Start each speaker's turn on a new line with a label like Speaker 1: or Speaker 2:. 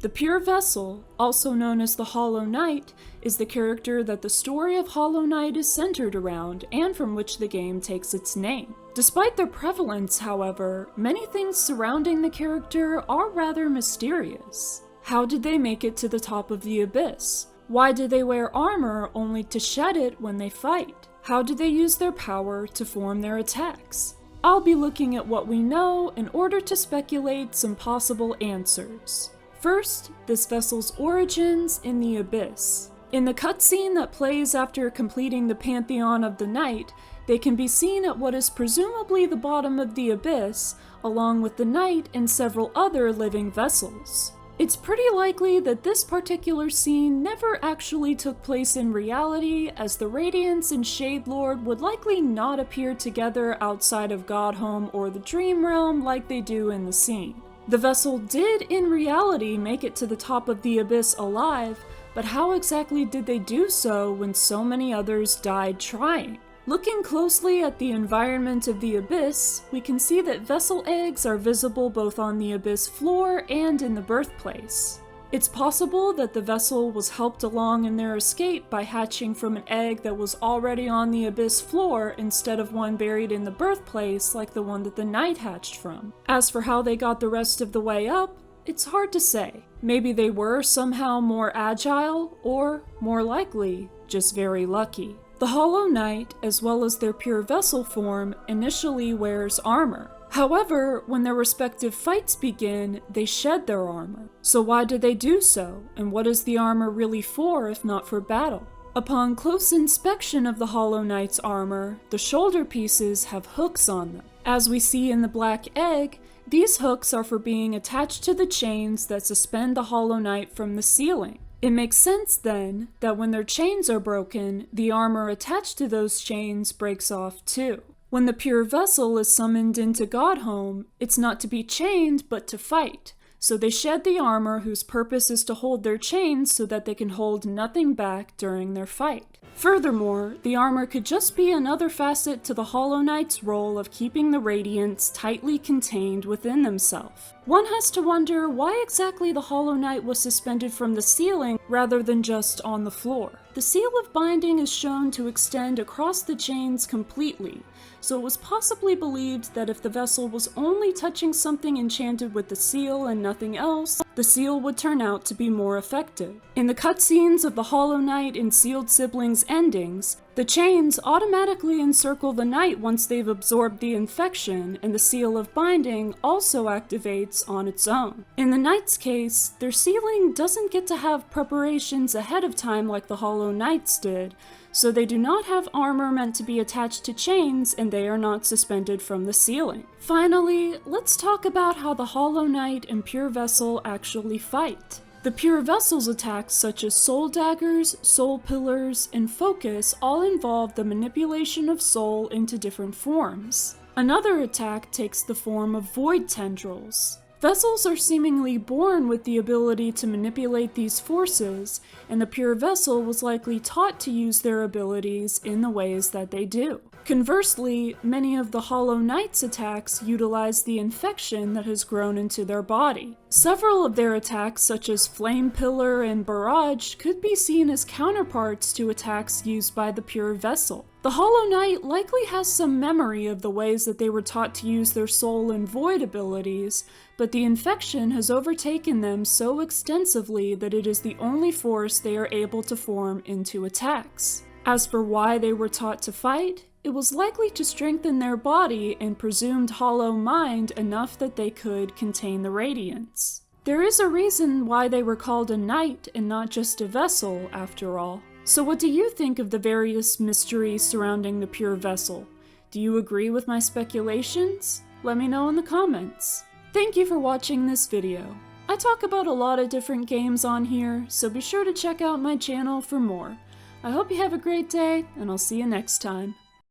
Speaker 1: The Pure Vessel, also known as the Hollow Knight, is the character that the story of Hollow Knight is centered around and from which the game takes its name. Despite their prevalence, however, many things surrounding the character are rather mysterious. How did they make it to the top of the abyss? Why do they wear armor only to shed it when they fight? How do they use their power to form their attacks? I'll be looking at what we know in order to speculate some possible answers. First, this vessel's origins in the Abyss. In the cutscene that plays after completing the Pantheon of the Night, they can be seen at what is presumably the bottom of the Abyss, along with the Knight and several other living vessels. It's pretty likely that this particular scene never actually took place in reality, as the Radiance and Shadelord would likely not appear together outside of Godhome or the Dream Realm like they do in the scene. The vessel did in reality make it to the top of the Abyss alive, but how exactly did they do so when so many others died trying? Looking closely at the environment of the Abyss, we can see that vessel eggs are visible both on the Abyss floor and in the birthplace. It's possible that the vessel was helped along in their escape by hatching from an egg that was already on the Abyss floor instead of one buried in the birthplace like the one that the Knight hatched from. As for how they got the rest of the way up, it's hard to say. Maybe they were somehow more agile, or, more likely, just very lucky. The Hollow Knight, as well as their Pure Vessel form, initially wears armor. However, when their respective fights begin, they shed their armor. So why do they do so, and what is the armor really for if not for battle? Upon close inspection of the Hollow Knight's armor, the shoulder pieces have hooks on them. As we see in the Black Egg, these hooks are for being attached to the chains that suspend the Hollow Knight from the ceiling. It makes sense, then, that when their chains are broken, the armor attached to those chains breaks off too. When the Pure Vessel is summoned into Godhome, it's not to be chained, but to fight, so they shed the armor whose purpose is to hold their chains so that they can hold nothing back during their fight. Furthermore, the armor could just be another facet to the Hollow Knight's role of keeping the Radiance tightly contained within themselves. One has to wonder why exactly the Hollow Knight was suspended from the ceiling rather than just on the floor. The seal of binding is shown to extend across the chains completely, so it was possibly believed that if the vessel was only touching something enchanted with the seal and nothing else, the seal would turn out to be more effective. In the cutscenes of the Hollow Knight and Sealed Siblings endings, the chains automatically encircle the Knight once they've absorbed the infection, and the seal of binding also activates on its own. In the Knight's case, their sealing doesn't get to have preparations ahead of time like the Hollow Knight's did, so they do not have armor meant to be attached to chains, and they are not suspended from the ceiling. Finally, let's talk about how the Hollow Knight and Pure Vessel actually fight. The Pure Vessel's attacks such as Soul Daggers, Soul Pillars, and Focus all involve the manipulation of soul into different forms. Another attack takes the form of Void Tendrils. Vessels are seemingly born with the ability to manipulate these forces, and the Pure Vessel was likely taught to use their abilities in the ways that they do. Conversely, many of the Hollow Knight's attacks utilize the infection that has grown into their body. Several of their attacks, such as Flame Pillar and Barrage, could be seen as counterparts to attacks used by the Pure Vessel. The Hollow Knight likely has some memory of the ways that they were taught to use their soul and void abilities, but the infection has overtaken them so extensively that it is the only force they are able to form into attacks. As for why they were taught to fight, it was likely to strengthen their body and presumed hollow mind enough that they could contain the Radiance. There is a reason why they were called a knight and not just a vessel, after all. So what do you think of the various mysteries surrounding the Pure Vessel? Do you agree with my speculations? Let me know in the comments. Thank you for watching this video. I talk about a lot of different games on here, so be sure to check out my channel for more. I hope you have a great day, and I'll see you next time.